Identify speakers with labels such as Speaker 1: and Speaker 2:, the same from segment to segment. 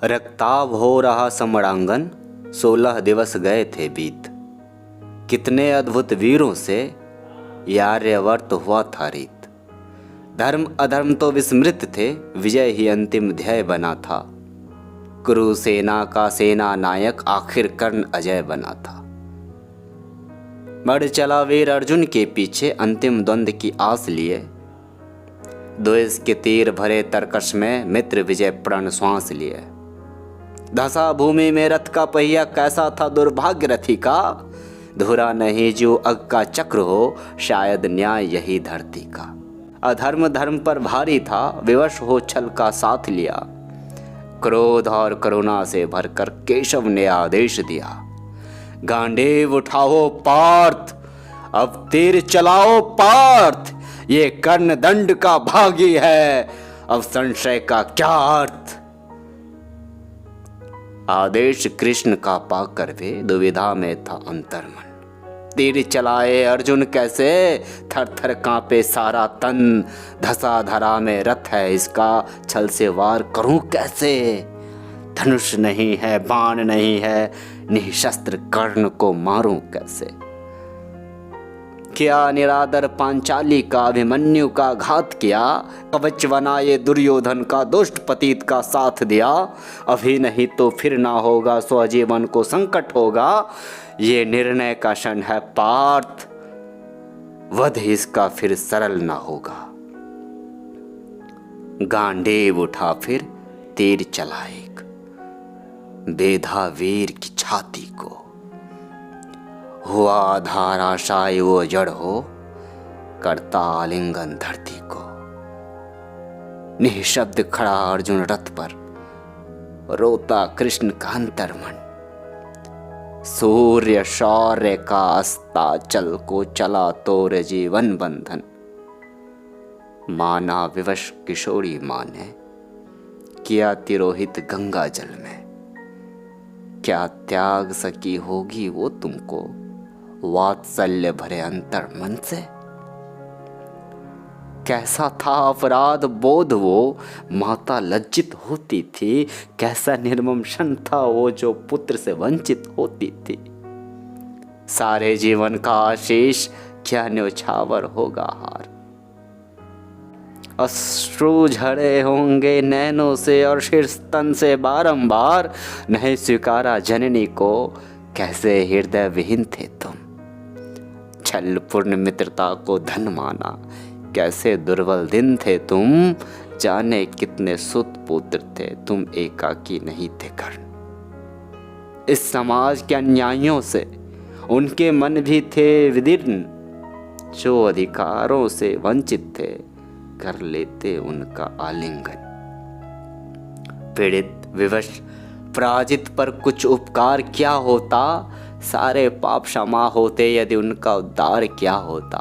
Speaker 1: रक्ताभ हो रहा समरांगन, 16 दिवस गए थे बीत। कितने अद्भुत वीरों से यार्यवर्त हुआ था रीत। धर्म अधर्म तो विस्मृत थे, विजय ही अंतिम ध्येय बना था। कुरु सेना का सेना नायक आखिर कर्ण अजय बना था। बढ़ चला वीर अर्जुन के पीछे, अंतिम द्वंद्व की आस लिए। द्वेष के तीर भरे तरकश में मित्र विजय प्रण श्वास लिए। धसा भूमि में रथ का पहिया, कैसा था दुर्भाग्य रथी का। धुरा नहीं जो अग का चक्र हो, शायद न्याय यही धरती का। अधर्म धर्म पर भारी था, विवश हो छल का साथ लिया। क्रोध और करुणा से भरकर केशव ने आदेश दिया, गांडीव उठाओ पार्थ, अब तीर चलाओ पार्थ। ये कर्ण दंड का भागी है, अब संशय का क्या अर्थ। आदेश कृष्ण का पाकर वे दुविधा में था अंतर्मन। तीर चलाए अर्जुन कैसे, थर थर कांपे सारा तन। धसा धरा में रथ है इसका, छल से वार करूं कैसे। धनुष नहीं है बाण नहीं है, निशस्त्र कर्ण को मारूं कैसे। क्या निरादर पांचाली का अभिमन्यु का घात किया। कवच बनाए दुर्योधन का दुष्ट पतित का साथ दिया। अभी नहीं तो फिर ना होगा, स्वजीवन को संकट होगा। ये निर्णय का क्षण है पार्थ, वध इसका फिर सरल ना होगा। गांडीव उठा फिर तीर चला एक, बेधा वीर की छाती को। हुआ आधार आशाय वो जड़ हो, करता आलिंगन धरती को। निःशब्द खड़ा अर्जुन रथ पर, रोता कृष्ण का अंतर्मन। सूर्य शौर्य का अस्ताचल को चला तोर जीवन बंधन। माना विवश किशोरी माँ ने, किया तिरोहित गंगा जल में। क्या त्याग सकी होगी वो तुमको, वात्सल्य भरे अंतर मन से। कैसा था अपराध बोध वो, माता लज्जित होती थी। कैसा निर्मम क्षण था वो, जो पुत्र से वंचित होती थी। सारे जीवन का आशीष, क्या न्योछावर होगा हार। अश्रु झड़े होंगे नैनों से और शीर्षतन से बारंबार। नहीं स्वीकारा जननी को, कैसे हृदय विहीन थे तुम। छल पूर्ण मित्रता को धन माना, कैसे दुर्बल दिन थे तुम। जाने कितने सुत पुत्र थे, तुम एकाकी नहीं थे कर्ण। इस समाज के अन्यायों से उनके मन भी थे विदीर्ण। जो अधिकारों से वंचित थे, कर लेते उनका आलिंगन। पीड़ित विवश पराजित पर कुछ उपकार क्या होता। सारे पाप क्षमा होते यदि उनका उद्धार क्या होता।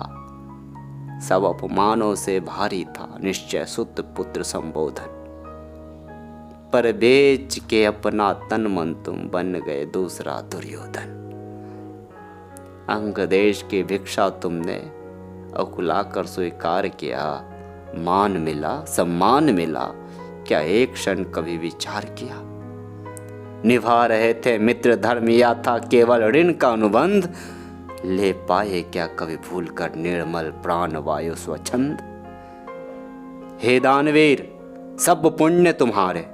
Speaker 1: सब अपमानों से भारी था निश्चय सुत पुत्र संबोधन। पर बेच के अपना तन मन तुम बन गए दूसरा दुर्योधन। अंग देश की भिक्षा तुमने अकुलाकर स्वीकार किया। मान मिला सम्मान मिला, क्या एक क्षण कभी विचार किया। निभा रहे थे मित्र धर्म, या था केवल ऋण का अनुबंध। ले पाए क्या कभी भूल कर निर्मल प्राण वायु स्वच्छंद। हे दानवीर सब पुण्य तुम्हारे,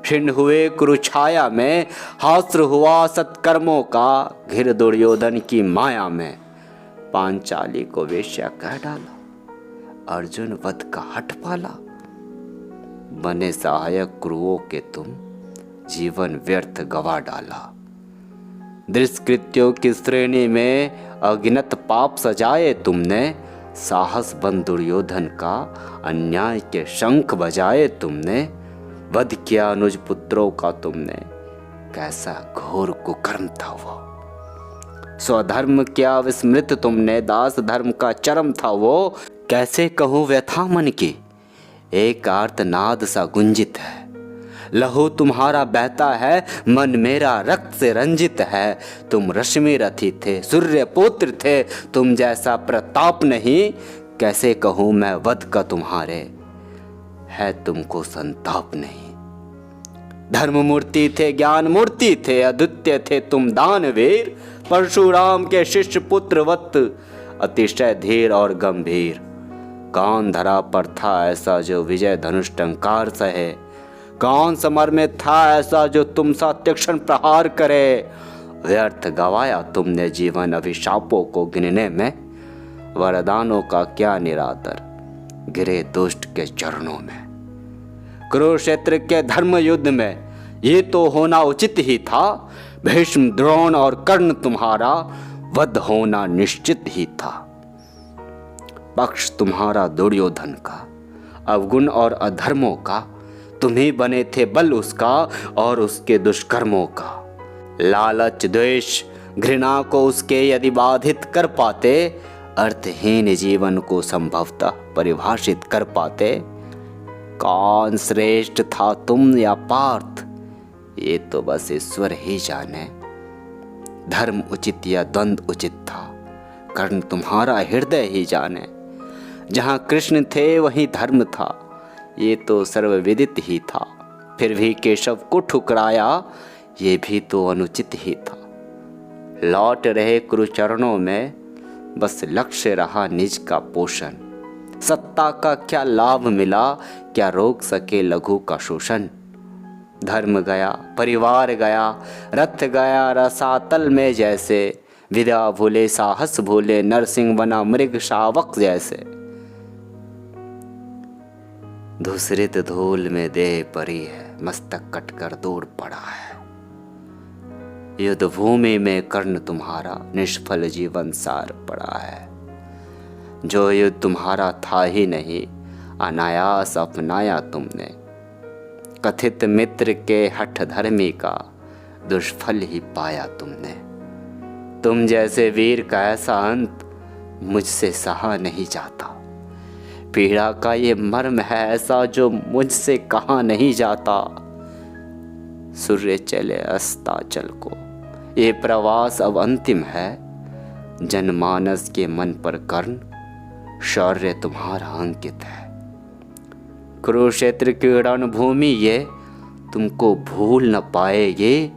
Speaker 1: क्षीण हुए कुरुछाया में। हास्र हुआ सत्कर्मों का, घिर दुर्योधन की माया में। पांचाली को वेश्या कह डाला, अर्जुन वध का हठ पाला। बने सहायक कुरुओं के तुम, जीवन व्यर्थ गवा डाला। दुष्कृत्यों की श्रेणी में अगिनत पाप सजाए तुमने। साहस बन दुर्योधन का, अन्याय के शंख बजाए तुमने। वध किया अनुज पुत्रों का तुमने, कैसा घोर कुकर्म था वो। स्वधर्म क्या विस्मृत तुमने, दास धर्म का चरम था वो। कैसे कहूँ व्यथा मन की, एक आर्तनाद सा गुंजित है। लहू तुम्हारा बहता है, मन मेरा रक्त से रंजित है। तुम रश्मि रथी थे, सूर्य पुत्र थे, तुम जैसा प्रताप नहीं। कैसे कहूँ मैं वध का तुम्हारे, है तुमको संताप नहीं। धर्म मूर्ति थे, ज्ञान मूर्ति थे, अद्वितीय थे तुम दानवीर। परशुराम के शिष्य पुत्र वत अतिशय धीर और गंभीर। कौन धरा पर था ऐसा जो विजय धनुष टंकार सहे? कौन समर में था ऐसा जो तुम सा तीक्ष्ण प्रहार करे? व्यर्थ गवाया तुमने जीवन अभिशापों को गिनने में। वरदानों का क्या निरादर, गिरे दुष्ट के चरणों में। कुरुक्षेत्र के धर्म युद्ध में ये तो होना उचित ही था। भीष्म, द्रोण और कर्ण तुम्हारा वध होना निश्चित ही था। पक्ष तुम्हारा दुर्योधन का, अवगुण और अधर्मों का। तुम ही बने थे बल उसका और उसके दुष्कर्मों का। लालच, द्वेष, घृणा को उसके यदि बाधित कर पाते, अर्थहीन जीवन को संभवतः परिभाषित कर पाते। कौन श्रेष्ठ था तुम या पार्थ, ये तो बस ईश्वर ही जाने। धर्म उचित या द्वंद्व उचित था, कर्ण तुम्हारा हृदय ही जाने। जहाँ कृष्ण थे वहीं धर्म था, ये तो सर्वविदित ही था। फिर भी केशव को ठुकराया, ये भी तो अनुचित ही था। लौट रहे कुरुचरणों में, बस लक्ष्य रहा निज का पोषण। सत्ता का क्या लाभ मिला, क्या रोक सके लघु का शोषण। धर्म गया, परिवार गया, रथ गया रसातल में जैसे। विद्या भूले, साहस भूले, नरसिंह बना मृग शावक जैसे। धूसरित धूल में देह परी है, मस्तक कटकर दूर पड़ा है। युद्ध भूमि में कर्ण तुम्हारा निष्फल जीवन सार पड़ा है। जो युद्ध तुम्हारा था ही नहीं, अनायास अपनाया तुमने। कथित मित्र के हठ धर्मी का दुष्फल ही पाया तुमने। तुम जैसे वीर का ऐसा अंत मुझसे सहा नहीं जाता। पीड़ा का ये मर्म है ऐसा जो मुझसे कहा नहीं जाता। सूर्य चले अस्ताचल को, ये प्रवास अब अंतिम है। जनमानस के मन पर कर्ण, शौर्य तुम्हारा अंकित है। कुरुक्षेत्र की रणभूमि ये तुमको भूल न पाएगी।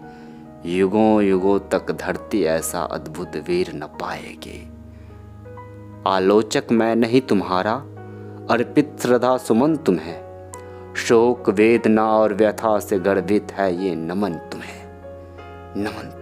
Speaker 1: युगों युगों तक धरती ऐसा अद्भुत वीर न पाएगी। आलोचक मैं नहीं तुम्हारा, अर्पित श्रद्धा सुमन तुम्हें। शोक, वेदना और व्यथा से गर्भित है ये नमन तुम्हें, नमन।